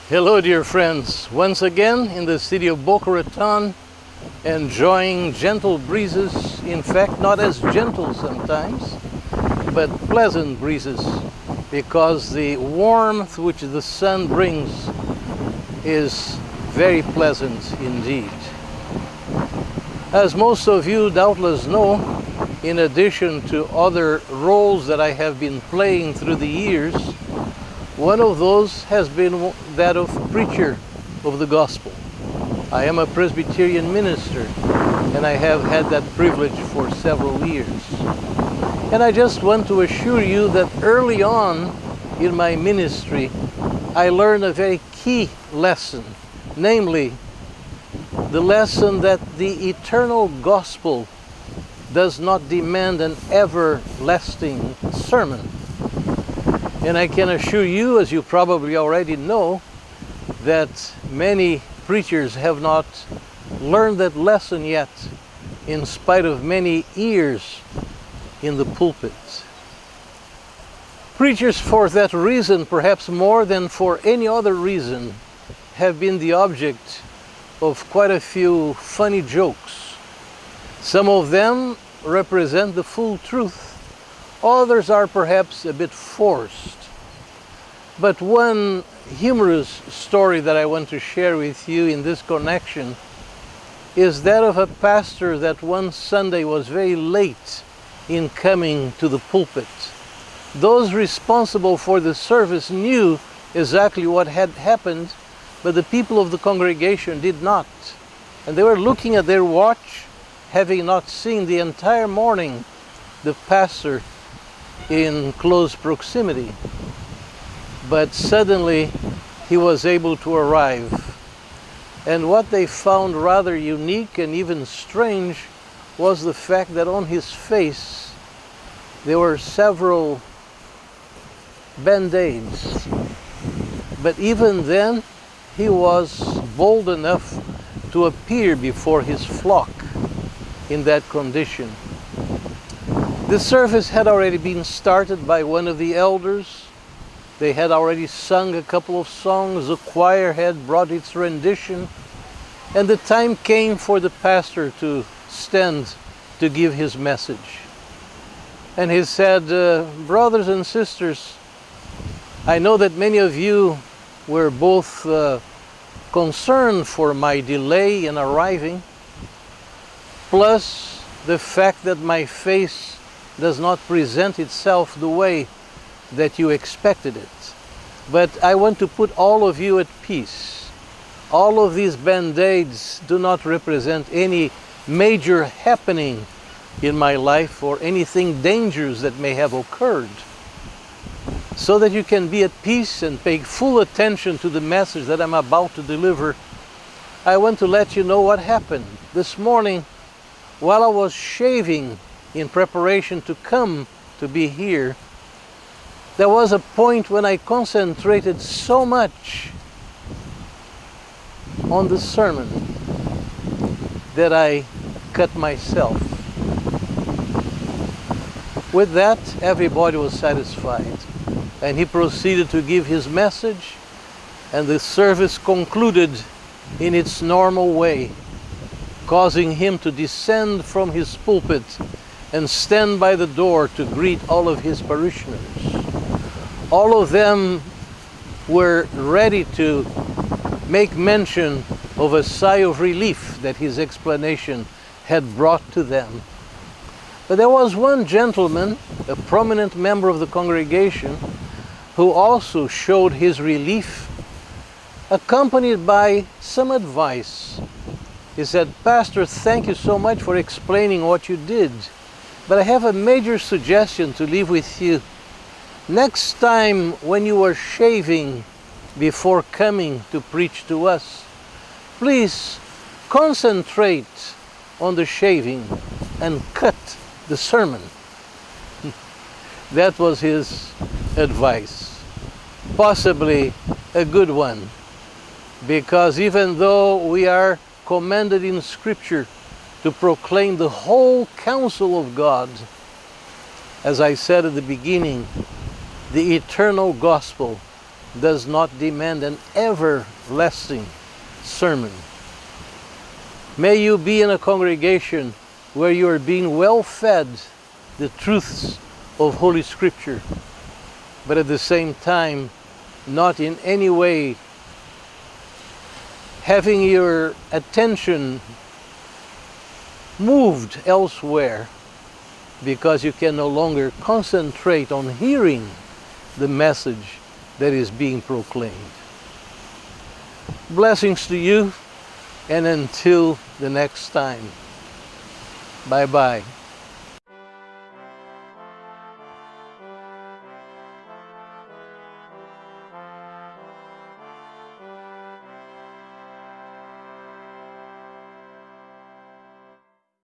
Hello, dear friends. Once again in the city of Boca Raton, enjoying gentle breezes. In fact, not as gentle sometimes, but pleasant breezes, because the warmth which the sun brings is very pleasant indeed. As most of you doubtless know, in addition to other roles that I have been playing through the years, one of those has been that of preacher of the gospel. I am a Presbyterian minister, and I have had that privilege for several years. And I just want to assure you that early on in my ministry, I learned a very key lesson, namely, the lesson that the eternal gospel does not demand an everlasting sermon. And I can assure you, as you probably already know, that many preachers have not learned that lesson yet, in spite of many years in the pulpit. Preachers, for that reason, perhaps more than for any other reason, have been the object of quite a few funny jokes. Some of them represent the full truth. Others are perhaps a bit forced. But one humorous story that I want to share with you in this connection is that of a pastor that one Sunday was very late in coming to the pulpit. Those responsible for the service knew exactly what had happened, but the people of the congregation did not. And they were looking at their watch, having not seen the entire morning the pastor in close proximity. But suddenly he was able to arrive. And what they found rather unique and even strange was the fact that on his face there were several band-aids. But even then, he was bold enough to appear before his flock in that condition. The service had already been started by one of the elders. They had already sung a couple of songs, the choir had brought its rendition, and the time came for the pastor to stand to give his message. And he said, brothers and sisters, I know that many of you were both concerned for my delay in arriving, plus the fact that my face does not present itself the way that you expected it. But I want to put all of you at peace. All of these band-aids do not represent any major happening in my life or anything dangerous that may have occurred. So that you can be at peace and pay full attention to the message that I'm about to deliver, I want to let you know what happened. This morning, while I was shaving in preparation to come to be here, there was a point when I concentrated so much on the sermon that I cut myself. With that, everybody was satisfied, and he proceeded to give his message, and the service concluded in its normal way, causing him to descend from his pulpit and stand by the door to greet all of his parishioners. All of them were ready to make mention of a sigh of relief that his explanation had brought to them. But there was one gentleman, a prominent member of the congregation, who also showed his relief, accompanied by some advice. He said, Pastor, thank you so much for explaining what you did, but I have a major suggestion to leave with you. Next time when you are shaving before coming to preach to us, please concentrate on the shaving and cut the sermon. That was his advice. Possibly a good one, because even though we are commanded in Scripture to proclaim the whole counsel of God, as I said at the beginning, the eternal gospel does not demand an everlasting sermon. May you be in a congregation where you are being well fed the truths of Holy Scripture, but at the same time not in any way having your attention moved elsewhere because you can no longer concentrate on hearing the message that is being proclaimed. Blessings to you, and until the next time. Bye-bye.